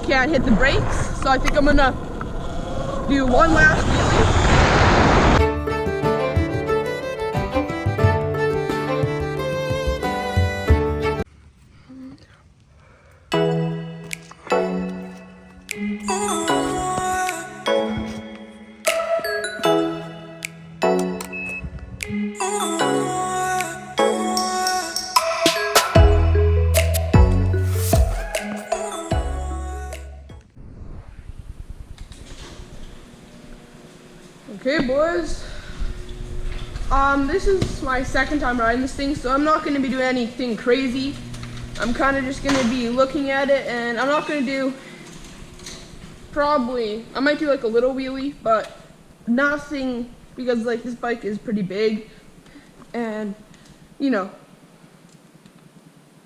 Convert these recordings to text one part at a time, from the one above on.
can't hit the brakes. So I think I'm gonna do one last wheelie. Okay, boys. This is my second time riding this thing, so I'm not going to be doing anything crazy. I'm kind of just going to be looking at it, and I'm not going to do, I might do like a little wheelie, but nothing, because like this bike is pretty big, and you know,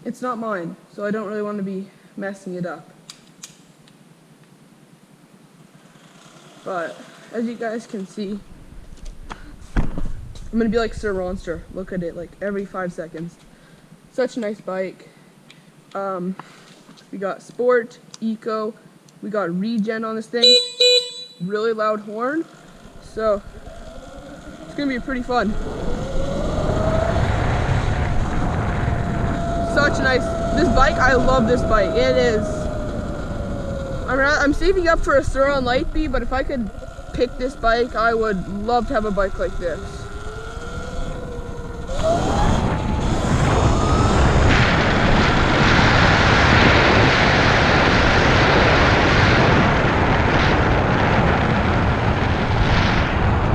it's not mine, so I don't really want to be messing it up. But as you guys can see, I'm gonna be like Surron. Look at it like every 5 seconds. Such a nice bike. We got sport, eco, we got regen on this thing. Really loud horn. So it's gonna be pretty fun. Such a nice, this bike, I love this bike. It is, I'm saving up for a Surron Lightbee, but if I could pick this bike, I would love to have a bike like this.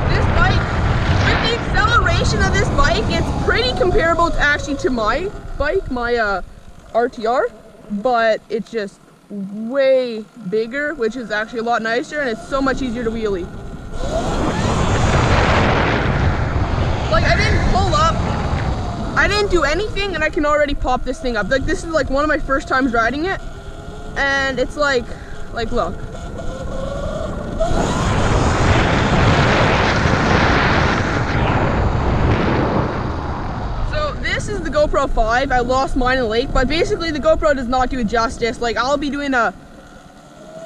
This bike, with the acceleration of this bike, it's pretty comparable to my bike, my RTR, but it's just way bigger, which is actually a lot nicer, and it's so much easier to wheelie. Like, I didn't pull up, I didn't do anything, and I can already pop this thing up. Like, this is like one of my first times riding it, and it's like look. This is the GoPro 5. I lost mine in the lake, but basically the GoPro does not do it justice. Like, I'll be doing a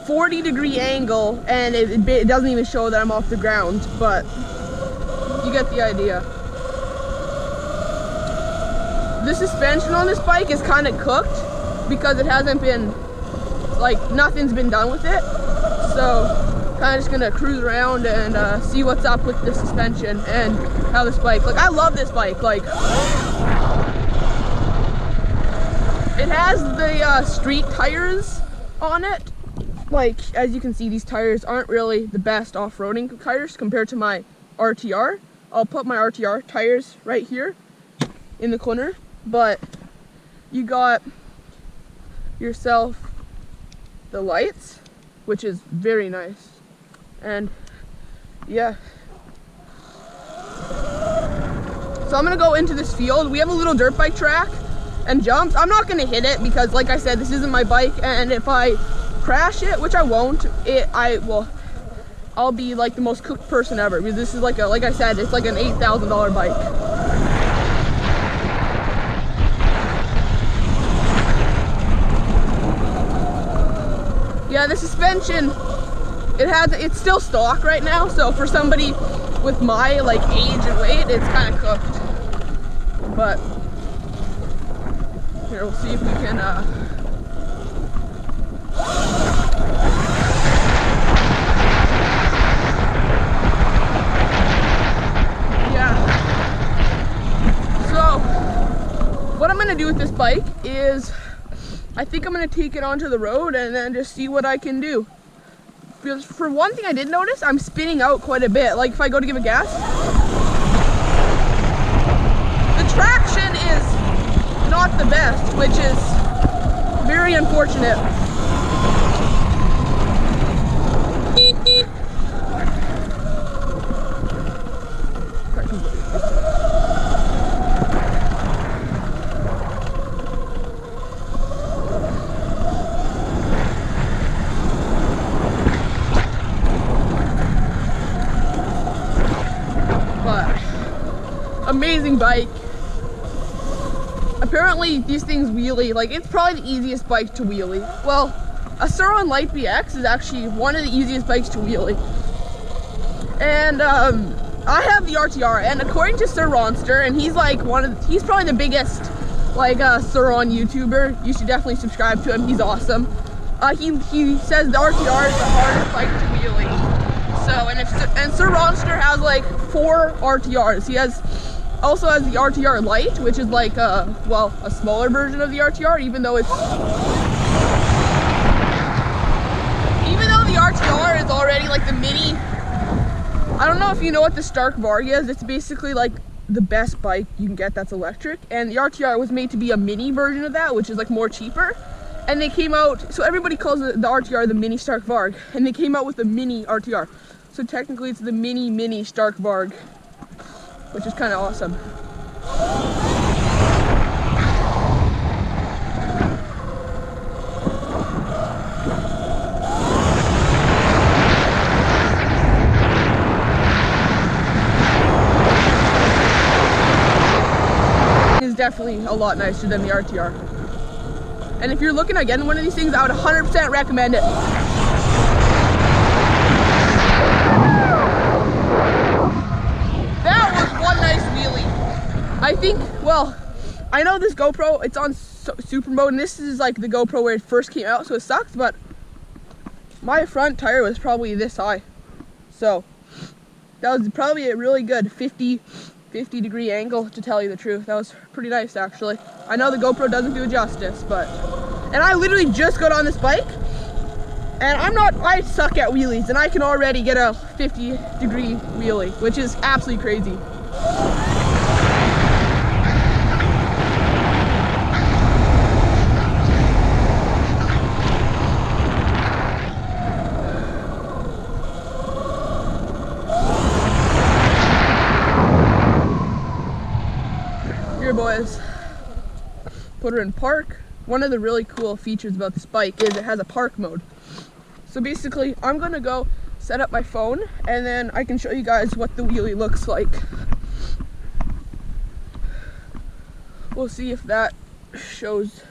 40-degree angle, and it doesn't even show that I'm off the ground, but you get the idea. The suspension on this bike is kind of cooked because it hasn't been, like, nothing's been done with it. So, kind of just gonna cruise around and see what's up with the suspension and how this bike, like, I love this bike. Like, it has the street tires on it. Like, as you can see, these tires aren't really the best off-roading tires compared to my RTR. I'll put my RTR tires right here in the corner, but you got yourself the lights, which is very nice. And yeah. So I'm gonna go into this field. We have a little dirt bike track and jumps. I'm not gonna hit it because, like I said, this isn't my bike, and if I crash it, which I won't, I'll be like the most cooked person ever, because this is like I said, it's like an $8,000 bike. Yeah, the suspension, it's still stock right now, so for somebody with my like age and weight, it's kind of cooked. But here, we'll see if we can so what I'm gonna do with this bike is I think I'm gonna take it onto the road and then just see what I can do. Because for one thing I did notice, I'm spinning out quite a bit. Like if I go to give it gas, the traction is not the best, which is very unfortunate. Amazing bike. Apparently these things wheelie, like it's probably the easiest bike to wheelie. Well, a Surron Light BX is actually one of the easiest bikes to wheelie. And I have the RTR, and according to Surronster, and he's like he's probably the biggest like Surron YouTuber. You should definitely subscribe to him. He's awesome. He says the RTR is the hardest bike to wheelie. So, and Surronster has like 4 RTRs. He also has the RTR Lite, which is like well, a smaller version of the RTR, even though the RTR is already like the mini. I don't know if you know what the Stark Varg is. It's basically like the best bike you can get that's electric, and the RTR was made to be a mini version of that, which is like more cheaper. And they came out, so everybody calls the RTR the mini Stark Varg, and they came out with the mini RTR. So technically it's the mini Stark Varg, which is kind of awesome. It's definitely a lot nicer than the RTR. And if you're looking at getting one of these things, I would 100% recommend it. That was one nice wheelie. I think, well, I know this GoPro, it's on super mode, and this is like the GoPro where it first came out, so it sucks, but my front tire was probably this high. So that was probably a really good 50 degree angle, to tell you the truth. That was pretty nice, actually. I know the GoPro doesn't do it justice, but, and I literally just got on this bike, and I suck at wheelies, and I can already get a 50 degree wheelie, which is absolutely crazy. Here, boys, put her in park. One of the really cool features about this bike is it has a park mode. So basically, I'm gonna go set up my phone, and then I can show you guys what the wheelie looks like. We'll see if that shows.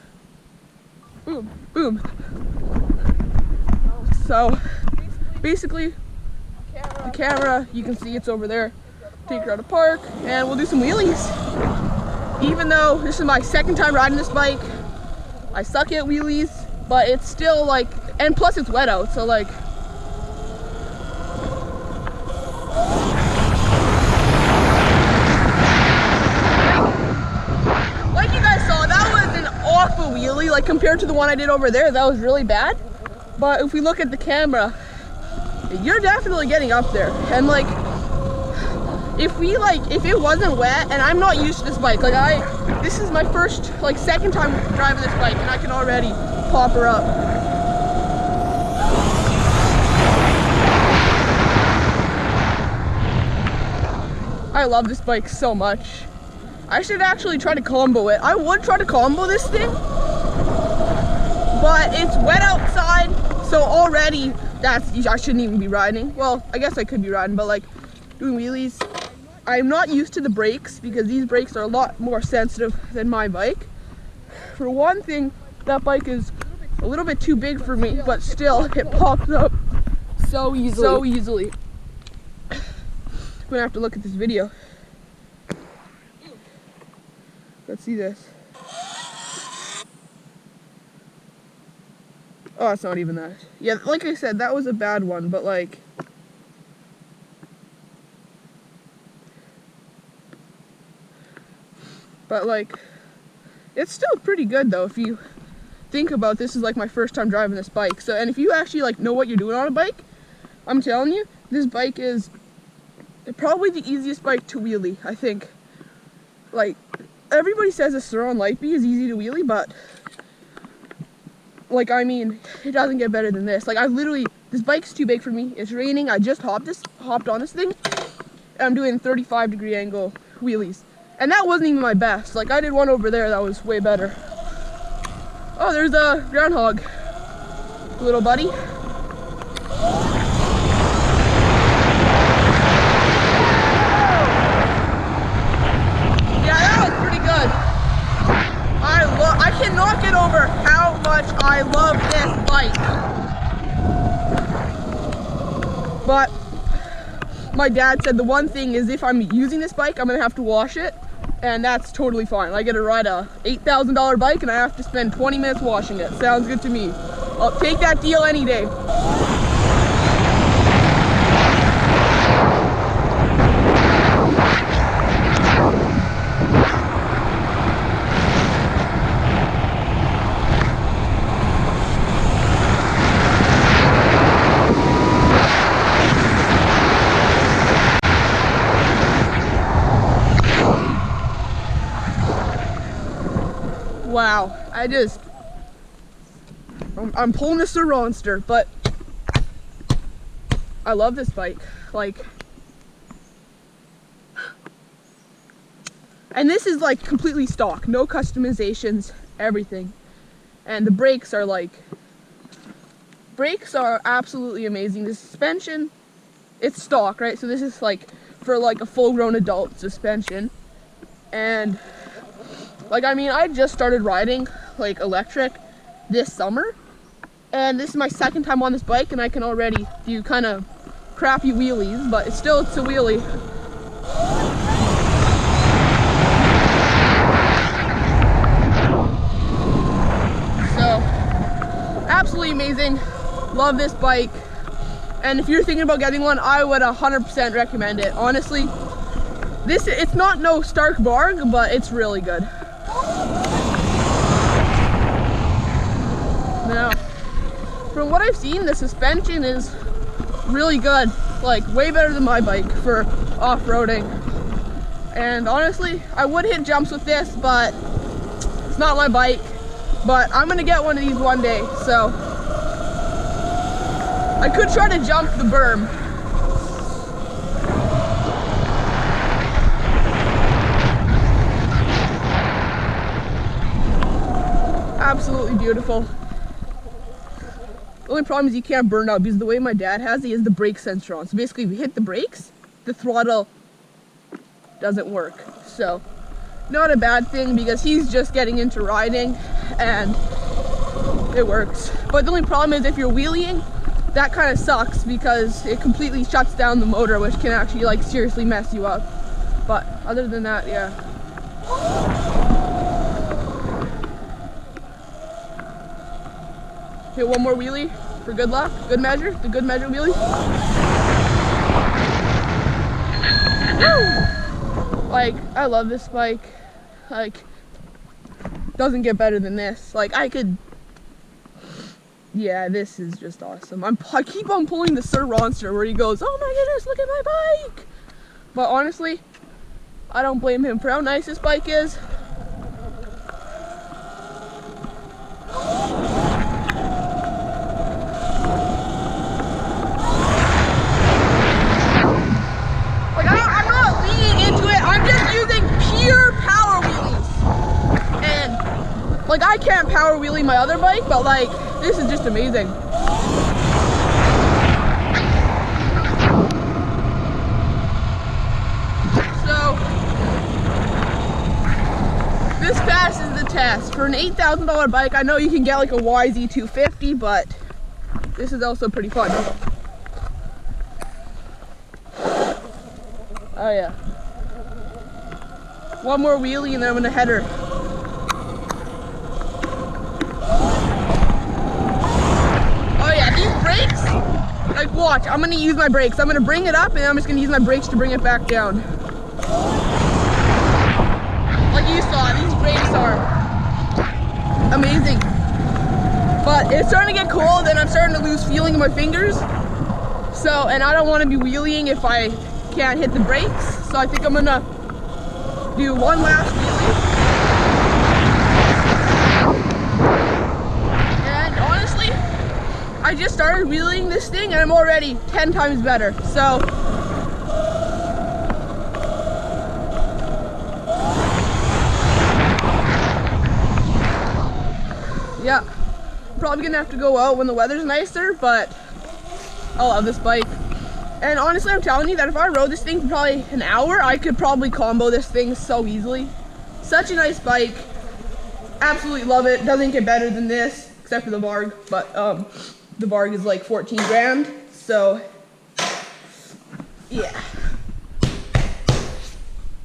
Boom, boom. So basically, the camera, you can see it's over there. Take her out of park, and we'll do some wheelies. Even though this is my second time riding this bike, I suck at wheelies, but it's still like, and plus it's wet out, so like, like you guys saw, that was an awful wheelie, like compared to the one I did over there, that was really bad. But if we look at the camera, you're definitely getting up there. And like, if it wasn't wet, and I'm not used to this bike, like this is my first, like second time driving this bike, and I can already pop her up. I love this bike so much. I should actually try to combo it. I would try to combo this thing, but it's wet outside, so already I shouldn't even be riding. Well, I guess I could be riding, but like doing wheelies, I'm not used to the brakes because these brakes are a lot more sensitive than my bike. For one thing, that bike is a little bit too big for me, but still, it pops up so easily. I'm gonna have to look at this video. Let's see this. Oh, it's not even that. Yeah, like I said, that was a bad one, but like, it's still pretty good though if you think about this is like my first time driving this bike. So, and if you actually like know what you're doing on a bike, I'm telling you, this bike is probably the easiest bike to wheelie, I think. Like, everybody says a Surron Light B is easy to wheelie, but like, I mean, it doesn't get better than this. Like, this bike's too big for me. It's raining. I just hopped on this thing, and I'm doing 35 degree angle wheelies. And that wasn't even my best. Like, I did one over there that was way better. Oh, there's a groundhog, little buddy. Yeah, that was pretty good. I cannot get over how much I love this bike. But my dad said the one thing is if I'm using this bike, I'm gonna have to wash it, and that's totally fine. I get to ride a $8,000 bike and I have to spend 20 minutes washing it. Sounds good to me. I'll take that deal any day. Wow, I'm pulling the Surron, but I love this bike. Like, and this is like completely stock, no customizations, everything. And the brakes are absolutely amazing. The suspension, it's stock, right? So this is like for like a full-grown adult suspension. And like, I mean, I just started riding like electric this summer, and this is my second time on this bike, and I can already do kind of crappy wheelies, but it's a wheelie. So, absolutely amazing. Love this bike. And if you're thinking about getting one, I would 100% recommend it. Honestly, it's not no stark bargain, but it's really good. Now, from what I've seen, the suspension is really good, like way better than my bike for off-roading. And honestly, I would hit jumps with this, but it's not my bike. But I'm gonna get one of these one day, so I could try to jump the berm. Absolutely beautiful. The only problem is you can't burn out, because the way my dad has it, he has the brake sensor on. So basically, if you hit the brakes, the throttle doesn't work. So, not a bad thing, because he's just getting into riding, and it works. But the only problem is if you're wheeling, that kind of sucks, because it completely shuts down the motor, which can actually like seriously mess you up. But other than that, yeah. Hit one more wheelie for good luck, good measure, the good measure wheelie. Woo! Like, I love this bike. Like, doesn't get better than this. Like, yeah, this is just awesome. I keep on pulling the Surron where he goes, oh my goodness, look at my bike. But honestly, I don't blame him for how nice this bike is. Like, I can't power wheelie my other bike, but like, this is just amazing. So, this passes the test. For an $8,000 bike, I know you can get like a YZ250, but this is also pretty fun. Oh yeah. One more wheelie and then I'm gonna head her. Like, watch, I'm gonna use my brakes. I'm gonna bring it up and then I'm just gonna use my brakes to bring it back down. Like you saw, these brakes are amazing. But it's starting to get cold and I'm starting to lose feeling in my fingers. So, and I don't want to be wheeling if I can't hit the brakes. So I think I'm gonna do one last wheelie. I just started wheeling this thing and I'm already 10 times better, so yeah, probably gonna have to go out when the weather's nicer, but I love this bike. And honestly, I'm telling you that if I rode this thing for probably an hour, I could probably combo this thing so easily. Such a nice bike. absolutely love it. Doesn't get better than this, except for the Varg, but the Varg is like 14 grand, so yeah.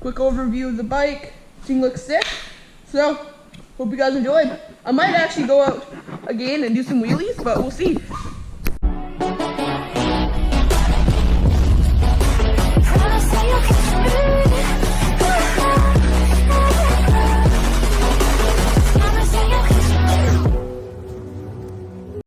Quick overview of the bike. Thing looks sick. So, hope you guys enjoyed. I might actually go out again and do some wheelies, but we'll see.